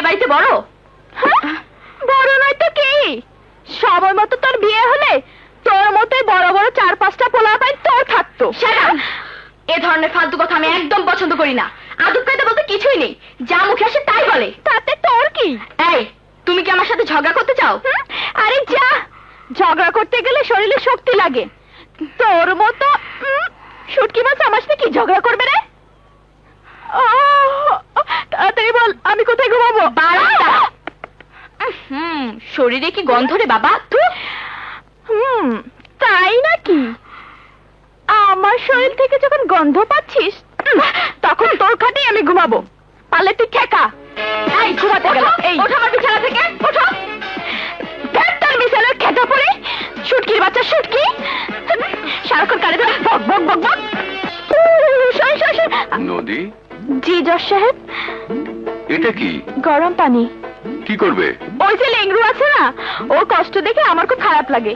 বাড়িতে বড়? বড় নয় তো কি, সময় মতো তোর বিয়ে হলে তোর মতোই বড় বড় 4-5টা পোলাপাইন তোর থাকতো। এ ধরনের ফালতু কথা আমি একদম পছন্দ করি না। আদব কায়দা বলতে কিছুই নেই, যা মুখে আসে তাই বলে। তাতে তোর কি? এই, তুমি কি আমার সাথে ঝগড়া করতে চাও? আরে যা, ঝগড়া করতে গেলে শরীরে শক্তি লাগে। তোর মতো শুটকি মাছ আমার সাথে কি ঝগড়া করবে রে? তাড়াতাড়ি বল, আমি কোথায় ঘুমাবো? শরীরে কি গন্ধ রে বাবা? তাই নাকি? আমার শরীর থেকে যখন গন্ধ পাচ্ছিস তখন তোর খাটেই আমি ঘুমাবো। পারলে তুই ঠেকা। এই ঘুমাতে গেল, এই ওঠো আমার বিছানা থেকে, ওঠো। তোর বিছানার খেতে পড়ে শুটকির বাচ্চা শুটকি সারাক্ষণ কানে ধরে বক বক বক বক। নদী? জি জজ সাহেব। এটা কি? গরম পানি। কি করবে? ওই যে লেংরু আছে না, ওর কষ্ট দেখে আমার খুব খারাপ লাগে।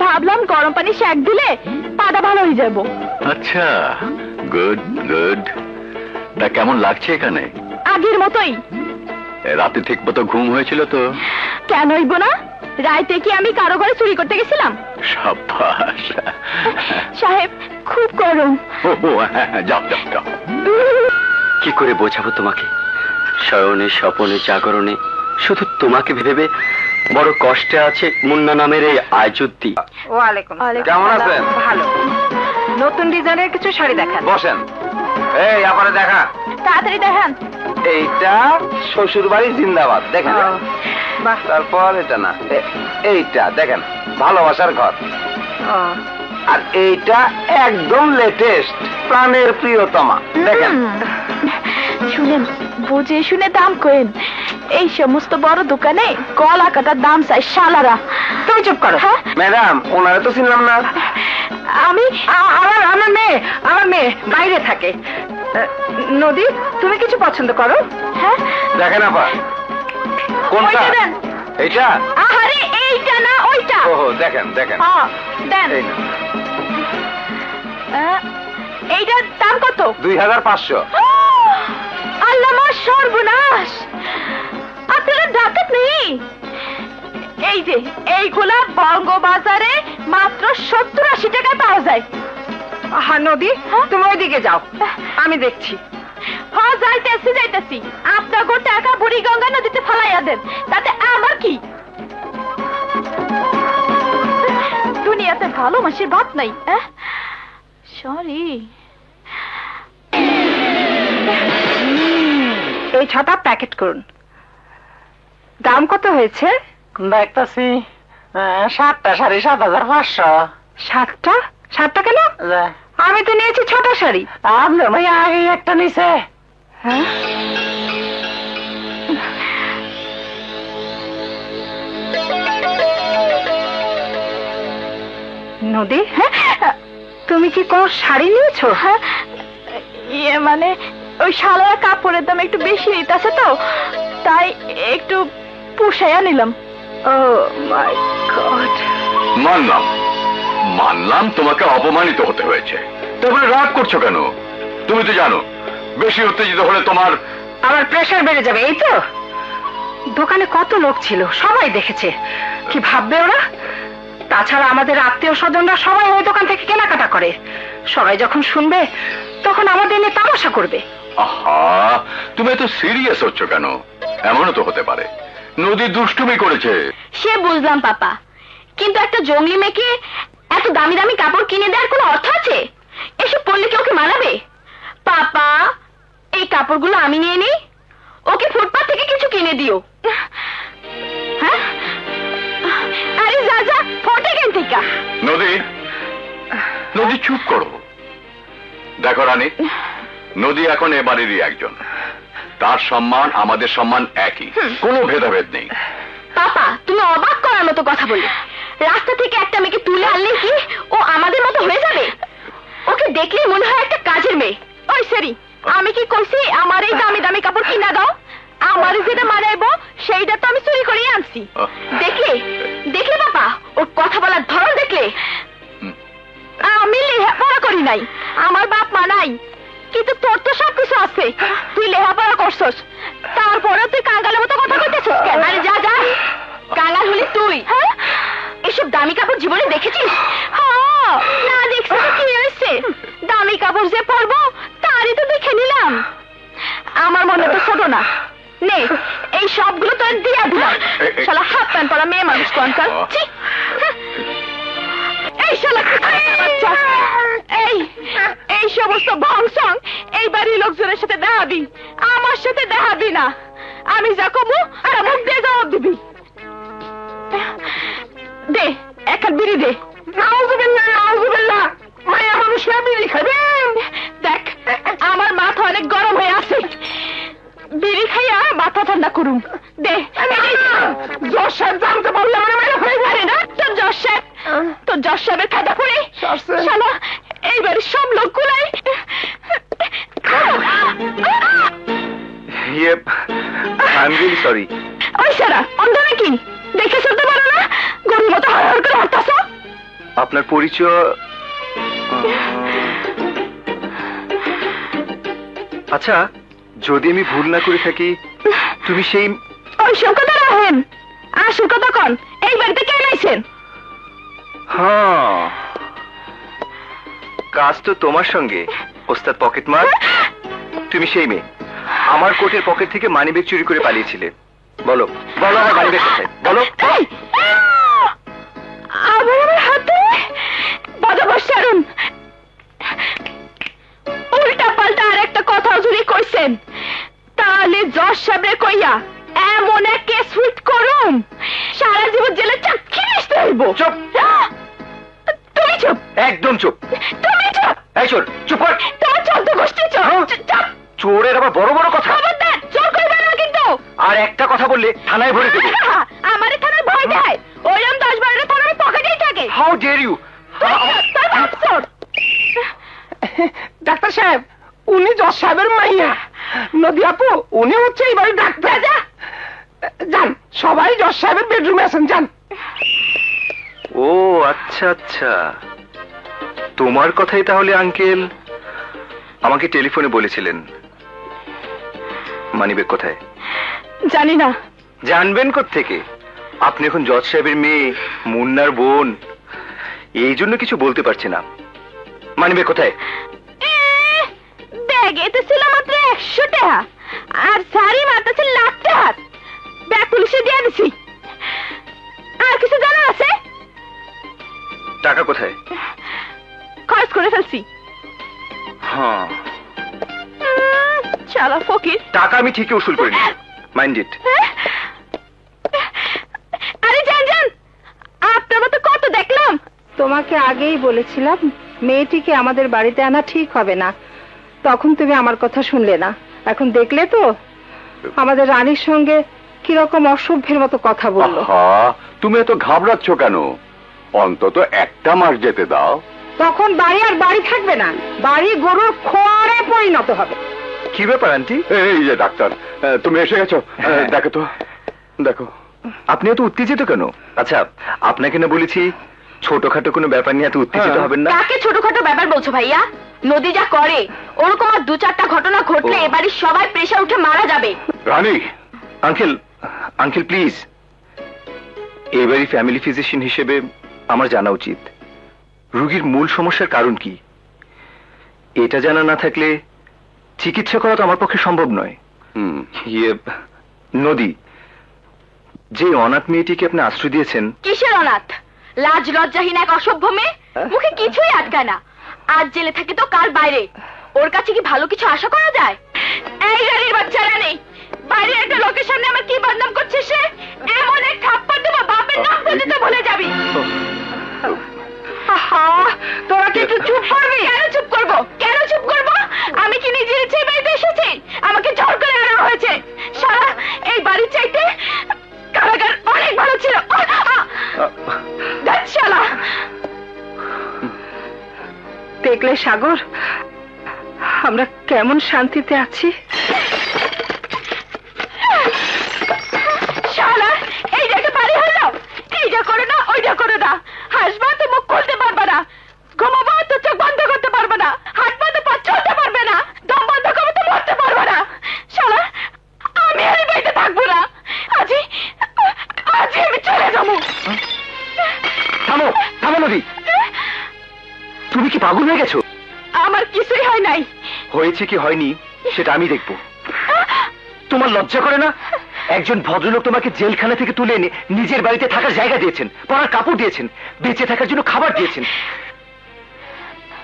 ভাবলাম গরম পানি সেক দিলে পাটা ভালো হয়ে যাবো। আচ্ছা, গুড গুড। তা কেমন লাগছে এখানে? আগের মতোই। রাতে ঠিক মতো ঘুম হয়েছিল তো? কেন হইব না? রাইতে কি আমি কারো ঘরে চুরি করতে গেছিলাম? সাবাস। সাহেব খুব গরম। যাও যাও যাও। কি করে বোঝাবো তোমাকে? শয়নে স্বপনে জাগরণে শুধু তোমাকে ভেবে বড় কষ্টে আছে মুন্না নামের এই আইজুদ্দি। ওয়ালাইকুম। কেমন আছেন? ভালো। নতুন ডিজাইনের কিছু শাড়ি দেখান। বসেন। এই আপারে দেখা। তাড়াতাড়ি দেখান। এইটা শ্বশুর বাড়ি জিন্দাবাদ, দেখেন। বাহ। তারপর এটা না, এইটা দেখেন, ভালোবাসার ঘর। আর এইটা একদম লেটেস্ট, প্রাণের প্রিয়তমা, দেখেন। শুনেন, বুঝে শুনে দাম করেন। এই সমস্ত বড় দোকানে গলা কাটার দাম চাই শালারা। তুমি চুপ করো। ম্যাডাম, ওনারে তো চিনলাম না। আমি আমার মেয়ে বাইরে থাকে। নদী, তুমি কিছু পছন্দ করো? হ্যাঁ দেখেন আপা, কোনটা? ওইটা দেন। এইটা? আহারে এইটা না ওইটা। ওহো, দেখেন দেখেন। হ্যাঁ দেন। এই না, এইটার দাম কত? 2500। আল্লাহ আমার সর্বনাশ, আপনারা ডাকাত নেই? এই যে এইগুলা বঙ্গবাজারে মাত্র 70-80 টাকায় পাওয়া যায়। হ্যাঁ নদী, তুমি ওইদিকে যাও, আমি দেখছি। হ্যাঁ যাইতেছি। আপনার টাকা বুড়ি গঙ্গা নদীতে ফেলাইয়া দেন, তাতে আমার কি? দুনিয়াতে ভালোবাসির ভাত নাই। সরি। এই 6টা প্যাকেট করুন। দাম কত হয়েছে? দেখতেছি 7টা শাড়ি 7500। 7টা কেন? আমি তো নিয়েছি 6টা শাড়ি। আপনার ভাই আগে একটা নিছে। হ্যাঁ, নদী, তুমি কি কোন শাড়ি নিয়েছো? হ্যাঁ, ইয়ে মানে ওই শালার কাপড়ের দাম একটু বেশি হইতাছে তো, তাই একটু পুষাইয়া নিলাম। ও মাই গড। মানলাম তোমাকে অপমানিত হতে হয়েছে, তারপরে রাগ করছো কেন? তুমি তো জানো বেশি উত্তেজিত হলে তোমার আমার প্রেসার বেড়ে যাবে। এই তো দোকানে কত লোক ছিল, সবাই দেখেছে। কি ভাববে ওরা? তাছাড়া আমাদের আত্মীয় স্বজনরা সবাই ওই দোকান থেকে কেনাকাটা করে। সবাই যখন শুনবে তখন আমাদের নিয়ে তামাশা করবে। আহা, তুমি এত সিরিয়াস হচ্ছ কেন? এমনও তো হতে পারে নদী দুষ্টুমি করেছে। সে বুঝলাম পাপা, কিন্তু একটা জঙ্গলি মেয়েকে এত দামি দামি কাপড় কিনে দেওয়ার কোনো অর্থ আছে? এসব পরলে কি ওকে মানাবে? পাপা, এই কাপড়গুলো আমি নিয়ে নিই, ওকে ফুটপাত থেকে কিছু কিনে দিও। হ্যাঁ, আরে যা ফোটে কেন থেকে। নদী চুপ করো। দেখো রানী, নদী এখন এ বাড়িরই একজন, তার সম্মান আমাদের সম্মান একই, কোনো ভেদাভেদ নেই। পাপা, তুমি অবাক করার মতো কথা বলে। রাস্তা থেকে একটা মেয়েকে তুলে আনলে কি ও আমাদের মতো হয়ে যাবে? ওকে দেখলেই মনে হয় একটা কাজের মেয়ে। ওই সরি, আমি কি কইছি আমার এই দামি দামি কাপড় কিনা দাও? আমার যেটা মানাইবো সেইটা তো আমি চুরি করে আনছি। দেখলে বাবা, ওর কথা বলার ধরন দেখলে? আমি লেখাপড়া করি নাই, আমার বাপ মা নাই, কিন্তু তোর তো সবকিছু আছে। তুই লেখাপড়া করছস, তার তারপরে তুই কাঙ্গালের মতো কথা কইতেছিস কেন? আরে যা যা, কাঙ্গাল হলি তুই। হ্যাঁ, এসব দামি কাপড় জীবনে দেখেছিস? হ্যাঁ, না দেখছি তো কি হয়েছে? দামি কাপড় যে পরবো তারই তো দেখে নিলাম। আমার মনে তো ছোট না, নে এই সবগুলো তোর দিয়া দিলাম। শালা হাফ প্যান্ট পরা মেয়ে মানুষ কনকাল। এই শালা বাচ্চা, এই সমস্ত ভংসং এই বাড়ির লোকজনের সাথে দেখাবি, আমার সাথে দেখাবি না। আমি যা কমু আর মুখ দিয়ে জবাব দিবি। দে এক হাত বিড়ি দে। নাউজুবিল্লাহ নাউজুবিল্লাহ, মায়া মানুষ বিড়ি খাবেন? দেখ আমার মাথা অনেক গরম হয়ে আছে, বিড়ি খাইয়া মাথা ঠান্ডা করুন। দে। জজ সাহেব জানতে পারলে আমার মেরে হয়ে যাবে না। তোর জজ সাহেব, তোর জজ সাহেবের খাতা পড়ে শালা এইবার সব লোকগুলাই আই এম রিয়েলি সরি। ওই সারা অন্ধ নাকি? দেখে চলতে পারো না? গরুর মতো হড় করে হাঁটতাছ। আপনার পরিচয়? আচ্ছা, যদি আমি ভুল না করে থাকি, তুমি সেই... ওই সব কথা রাখেন, আসল কথা কন। এই বাড়িতে কে নাইছেন? হ্যাঁ, কাজ তো তোমার সঙ্গে, ওস্তাদ পকেটমার। তুমি সেই মেয়ে আমার কোটের পকেট থেকে মানিব্যাগ চুরি করে পালিয়েছিলে। বলো বলো, আমার মানিব্যাগ কোথায়? বলো। আবার আমার হাতে বাজা বসারুন। উল্টা পাল্টা আর একটা কথা যদি কইছেন, তাহলে জজ সাহেবরে কইয়া এমন এক কেস ফিট করুম, সারা জীবন জেলে চাকরি মিশতে হইব। চুপ। তুমি চুপ। একদম চুপ। তুমি চুপ। এই চোর, চুপ কর। তোমার চোদ্দ গোষ্ঠী চুপ। চুপ। চোরের আবার বড় বড় কথা। খবরদার, চোর করবে না কিন্তু। আর একটা কথা বললে থানায় ভরে দেবো। আমারে থানায় ভয় দেয়, ওইরকম 10-12টা থানা আমার পকেটেই থাকে। How dare you! ডাক্তার সাহেব, উনি জজ সাহেবের মাইয়া। নদী আপু, উনি হচ্ছে এই বাড়ির ডাক্তার। যান, সবাই জজ সাহেবের বেডরুমে আছেন, যান। ও আচ্ছা আচ্ছা, তোমার কথাই তাহলে আঙ্কেল আমাকে টেলিফোনে বলেছিলেন। মানিব্যাগ কোথায়? জানি না। জানবেন কোত্থেকে? আপনি এখন জজ সাহেবের মেয়ে, মুন্নার বোন, এই জন্য কিছু বলতে পারছি না। মানিব্যাগ কোথায়? ব্যাগে তো ছিল মাত্র 100 টাকা, আর শাড়ি মারতেছে লাখ টাকা। ব্যাগ পুলিশে দিয়ে দিছি। আর কিছু জানা আছে? টাকা কোথায়? খরচ করে ফেলছি। হ্যাঁ, শালা ফকির। টাকা আমি ঠিকই উসুল করে নিই, মাইন্ড ইট। আরে যান যান, আপনার মতো কত দেখলাম। তোমাকে আগেই বলেছিলাম মেয়েটিকে আমাদের বাড়িতে আনা ঠিক হবে না, তখন তুমি আমার কথা শুনলে না। এখন দেখলে তো আমাদের রানীর সঙ্গে কিরকম অসভ্যের মতো কথা বললো। তুমি এত ঘাবড়াচ্ছ কেন? অন্তত একটা মাস যেতে দাও। তখন বাড়ি আর বাড়ি থাকবে না, বাড়ি গরুর খোয়ারে পরিণত হবে। কি ব্যাপার আন্টি? এই যে ডাক্তার, তুমি এসে গেছো। দেখো তো, দেখো। আপনি এত উত্তেজিত কেন? আচ্ছা, আপনাকে না বলেছি ছোটখাটো কোনো ব্যাপার নিয়ে এত উত্তেজিত হবেন না। কাকে ছোটখাটো ব্যাপার বলছো ভাইয়া? নদী যা করে ওরকম আর 2-4টা ঘটনা ঘটলে এবাড়ির সবাই প্রেসার উঠে মারা যাবে। রানী, আঙ্কেল প্লিজ, এবারই ফ্যামিলি ফিজিশিয়ান হিসেবে আমার জানা উচিত রোগীর মূল সমস্যার কারণ কি। এটা জানা না থাকলে চিকিৎসা করা তো আমার পক্ষে সম্ভব নয়। নদী, যে অনাথ মেয়েটিকে আপনি আশ্রয় দিয়েছেন। কিসের অনাথ? লাজ লজ্জাহীন এক অসভ্য মেয়ে, মুখে কিছুই আটকায় না। আজ জেলে থাকে তো কাল বাইরে। ওর কাছে কি ভালো কিছু আশা করা যায়? এই গাড়ির বাচ্চারা নেই, বাইরে একটা লোকের সামনে আমার কি বদনাম করছে সে। এমন এক থাপ্পড় দেবো বাপের নাম পর্যন্ত ভুলে যাবি। তোরা কি একটু চুপ করবি? কেন চুপ করবো? কেন চুপ করবো? আমি কি নিজের ইচ্ছে বাড়িতে এসেছি? আমাকে জোর করে আনা হয়েছে। সারা এই বাড়ির চাইতে কারাগার অনেক ভালো ছিল। শালা দেখলে সাগর, আমরা কেমন শান্তিতে আছি। শালা এইটা একটা বাড়ি হলো? এইটা করো না, ওইটা করো না। হাসবা তো মুখ খুলতে পারবে না, ঘুমাবো তো চোখ বন্ধ করতে পারবে না, হাঁটবো তো পা চলতে পারবে না, দম বন্ধ করবো তো মরতে পারবে না। শালা আমি এই কি পাগল হয়ে গেছো? আমার কিছুই হয় নাই। হয়েছে কি হয়নি সেটা আমি দেখব। তোমার লজ্জা করে না? একজন ভদ্রলোক তোমাকে জেলখানা থেকে তুলে এনে নিজের বাড়িতে থাকার জায়গা দিয়েছেন, পরার কাপড় দিয়েছেন, বেঁচে থাকার জন্য খাবার দিয়েছেন,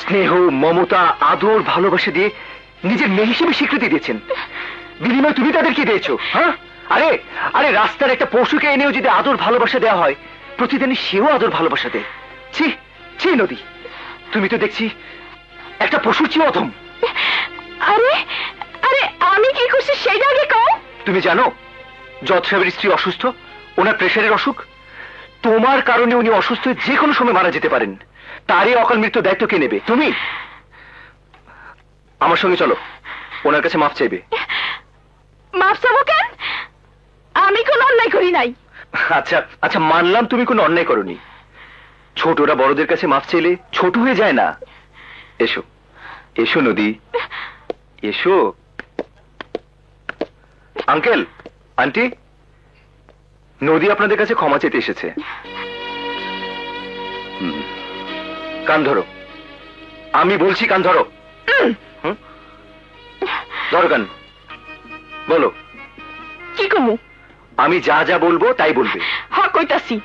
স্নেহ, মমতা, আদর, ভালোবাসা দিয়ে নিজের মেয়ে হিসেবে স্বীকৃতি দিয়েছেন। বিনিময় তুমি তাদের কি দিয়েছো? হ্যাঁ, আরে আরে রাস্তার একটা পশুকে এনেও যদি আদর ভালোবাসা দেওয়া হয়, প্রতিদিনই সেও আদর ভালোবাসা দেয়। ছি ছি নদী, তুমি তো দেখছি একটা পশুর চেয়ে অধম। আরে আরে আমি কি করছি সেইটা আগে কও। তুমি জানো জজ সাহেবের স্ত্রী অসুস্থ, ওনার প্রেশারের অসুখ। তোমার কারণে উনি অসুস্থ হয়ে যে কোনো সময় মারা যেতে পারেন। তারই অকাল মৃত্যুর দায়িত্ব কে নেবে? তুমি। আমার সঙ্গে চলো, ওনার কাছে মাফ চাইবে। মাফ চাবো কেন? আমি কোনো অন্যায় করি নাই। আচ্ছা আচ্ছা, মানলাম তুমি কোনো অন্যায় করনি। ছোটরা বড়দের কাছে মাফ চাইলে ছোট হয়ে যায় না। এসো এসো নদী, এসো। আঙ্কেল, আন্টি, নদী আপনাদের কাছে ক্ষমা চেতে এসেছে। কান ধরো, আমি বলছি কান ধরো। হুম? ধরো কান, বলো। কি কমু? আমি যা যা বলবো তাই বলবে। হ্যাঁ কইতাছি।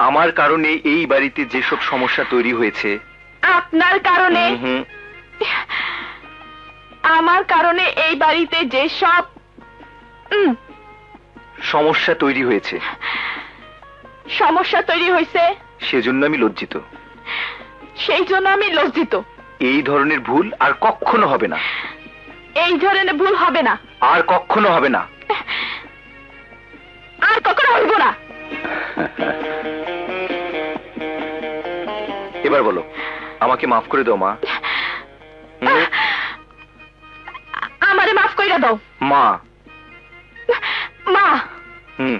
আমার কারণে এই বাড়িতে যেসব সমস্যা তৈরি হয়েছে, আপনার কারণে, হুম, আমার কারণে এই বাড়িতে যে সব সমস্যা তৈরি হয়েছে, সমস্যা তৈরি হয়েছে, সেজন্য আমি লজ্জিত। সেই জন্য আমি লজ্জিত। এই ধরনের ভুল আর কখনো হবে না। এই ধরনের ভুল হবে না। আর কখনো হবে না। আর কখনো হইব না। এবার বলো, আমাকে মাফ করে দাও মা। আমারে মাফ কইরা দাও মা। মা। হুম।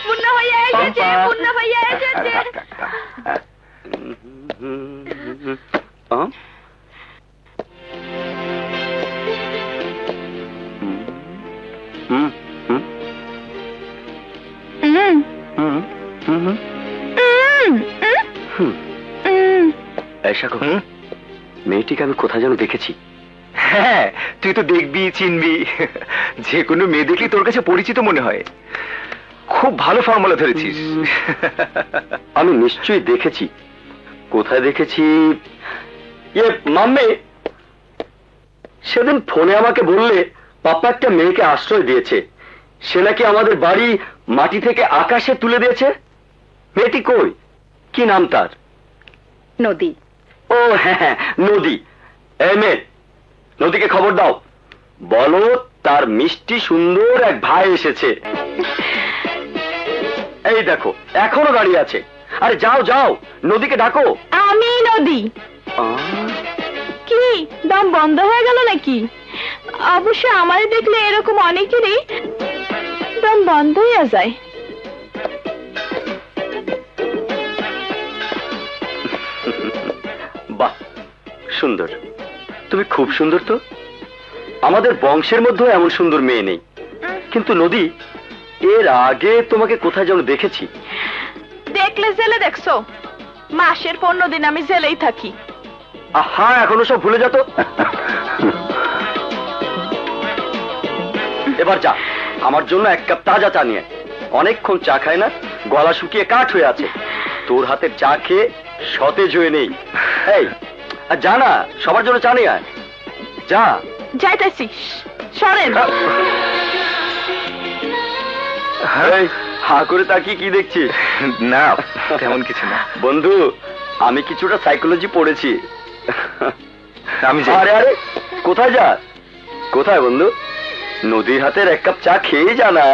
পূর্ণ হইয়া এসেছে, পূর্ণ হইয়া এসেছে। মেয়েটিকে আমি কোথায় যেন দেখেছি। হ্যাঁ, তুই তো দেখবি, চিনবি। যে কোনো মেয়ে দেখলে তোর কাছে পরিচিত মনে হয়। খুব ভালো ফর্মুলা ধরেছিস। আমি নিশ্চয়ই দেখেছি। কোথায় দেখেছি? মাম্মি, সেদিন ফোনে আমাকে বললে পাপা একটা মেয়েকে আশ্রয় দিয়েছে। সে নাকি আমাদের বাড়ি মাটি থেকে আকাশে তুলে দিয়েছে। মেয়েটি কই? কি নাম তার? নদী। ও হ্যাঁ হ্যাঁ, নদী। এই মেয়ে, নদীকে খবর দাও, বলো তার মিষ্টি সুন্দর এক ভাই এসেছে। এই দেখো, এখনো দাঁড়িয়ে আছে। আরে যাও যাও, নদীকে ডাকো। আমি নদী। কি দম বন্ধ হয়ে গেল নাকি? অবশ্য আমারে দেখলে এরকম অনেকেরই দম বন্ধ হয়ে যায়। বাহ, সুন্দর। তুমি খুব সুন্দর তো। আমাদের বংশের মধ্যে এমন সুন্দর মেয়ে নেই। কিন্তু নদী, এর আগে তোমাকে কোথায় যেন দেখেছি। দেখলে জেলে দেখছো? মাসের 15 দিন আমি জেলেই থাকি। আহা, এখনো সব ভুলে যেত। এবার যা, আমার জন্য 1 কাপ তাজা চা নিয়ে। অনেকক্ষণ চা খায় না, গলা শুকিয়ে কাঠ হয়ে আছে। তোর হাতের চা খেয়ে সতেজ হয়ে নেই। এই যা না, সবার জন্য চা নিয়ে আয়। যা। যাইতেছি, সরেন। এই, হা করে তাকিয়ে কি দেখছিস? না, তেমন কিছু না বন্ধু, আমি কিছুটা সাইকোলজি পড়েছি। আমি যাই। আরে আরে, কোথায় যা? কোথায় বন্ধু? নদীর হাতের 1 কাপ চা খেয়ে যা না।